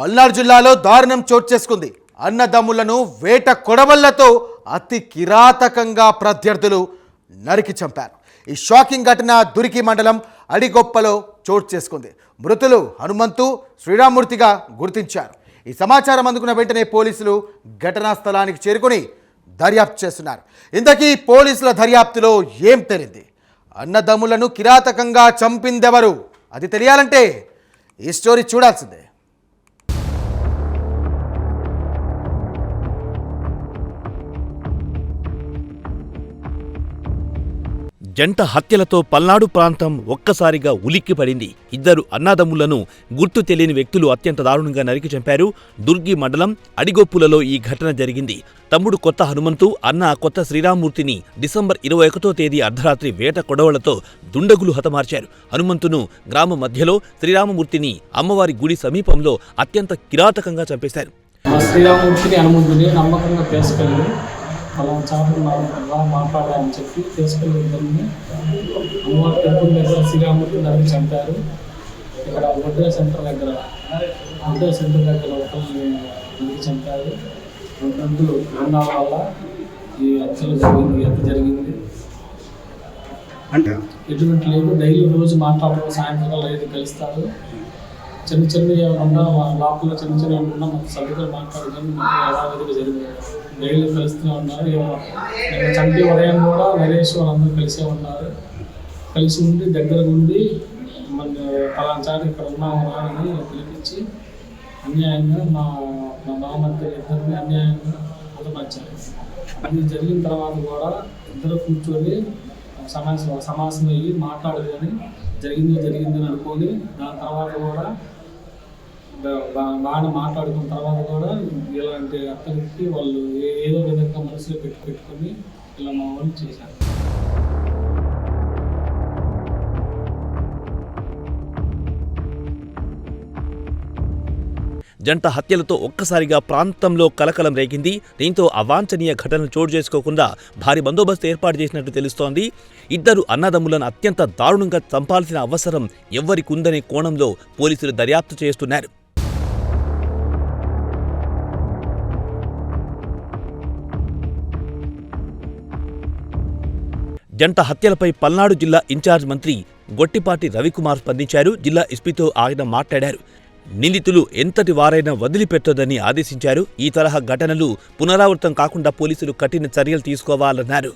పల్నాడు జిల్లాలో దారుణం చోటు చేసుకుంది. అన్నదమ్ములను వేట కొడవళ్లతో అతి కిరాతకంగా ప్రత్యర్థులు నరికి చంపారు. ఈ షాకింగ్ ఘటన దురికి మండలం అడిగొప్పలో చోటు చేసుకుంది. మృతులు హనుమంతు, శ్రీరామూర్తిగా గుర్తించారు. ఈ సమాచారం అందుకున్న వెంటనే పోలీసులు ఘటనా స్థలానికి చేరుకుని దర్యాప్తు చేస్తున్నారు. ఇంతకీ పోలీసుల దర్యాప్తులో ఏం తేలింది? అన్నదమ్ములను కిరాతకంగా చంపిందెవరు? అది తెలియాలంటే ఈ స్టోరీ చూడాల్సిందే. జంట హత్యలతో పల్నాడు ప్రాంతం ఒక్కసారిగా ఉలిక్కిపడింది. ఇద్దరు అన్నదమ్ములను గుర్తు తెలియని వ్యక్తులు అత్యంత దారుణంగా నరికి చంపారు. దుర్గి మండలం అడిగొప్పులలో ఈ ఘటన జరిగింది. తమ్ముడు కొత్త హనుమంతు, అన్న కొత్త శ్రీరామూర్తిని డిసెంబర్ 21వ తేదీ అర్ధరాత్రి వేట కొడవలతో దుండగులు హతమార్చారు. హనుమంతును గ్రామ మధ్యలో, శ్రీరామమూర్తిని అమ్మవారి గుడి సమీపంలో అత్యంత కిరాతకంగా చంపేశారు. శ్రీరామమూర్తిని హనుమంతుని నమ్మకంగా తీసుకెళ్ళి అలా చాటున్నా మాట్లాడాలని చెప్పి తీసుకెళ్ళి ఇద్దరిని అమ్మవారి టెంపుల్ దగ్గర శ్రీరామమూర్తిని నరికి చంపారు. ఇక్కడ వడ్డే సెంటర్ దగ్గర ఒకరిని నరికి చంపారు. రెండులు ఉన్న వల్ల ఈ హత్య జరిగింది. అంటే ఎటువంటి లేదు, డైలీ రోజు మాట్లాడుతూ సాయంత్రం 5 కలుస్తారు. చిన్న ఉన్న లోపల చిన్న ఉన్న సభ్యులు మాట్లాడుకొని యథావిధిగా జరిగింది. డైలీ కలుస్తూనే ఉన్నారు. నిన్న చంపి ఉదయం కూడా నరేష్ వాళ్ళందరూ కలిసే ఉన్నారు. కలిసి ఉండి దగ్గర ఉండి మన పలానా చాటు ఇక్కడ ఉన్నాము అని పిలిపించి అన్యాయంగా మా మామధ్య ఇద్దరిని అన్యాయంగా హతమార్చారు. అది జరిగిన తర్వాత కూడా ఇద్దరు కూర్చొని సమాసం అయ్యి మాట్లాడుకొని జరిగిందని అనుకొని దాని తర్వాత కూడా బాగా మాట్లాడుకున్న తర్వాత కూడా ఇలాంటి అతనికి వాళ్ళు ఏదో విధంగా మనసులో పెట్టుకొని ఇలా మా వాళ్ళు చేశారు. జంట హత్యలతో ఒక్కసారిగా ప్రాంతంలో కలకలం రేగింది. దీంతో అవాంఛనీయ ఘటనలు చోటు చేసుకోకుండా భారీ బందోబస్తు ఏర్పాటు చేసినట్టు తెలుస్తోంది. ఇద్దరు అన్నదమ్ములను అత్యంత దారుణంగా చంపాల్సిన అవసరం ఎవ్వరికుందనే కోణంలో పోలీసులు దర్యాప్తు చేస్తున్నారు. జంట హత్యలపై పల్నాడు జిల్లా ఇన్ఛార్జ్ మంత్రి గొట్టిపాటి రవికుమార్ స్పందించారు. జిల్లా ఎస్పీతో ఆయన మాట్లాడారు. నిందితులు ఎంతటి వారైనా వదిలిపెట్టొద్దని ఆదేశించారు. ఈ తరహా ఘటనలు పునరావృతం కాకుండా పోలీసులు కఠిన చర్యలు తీసుకోవాలన్నారు.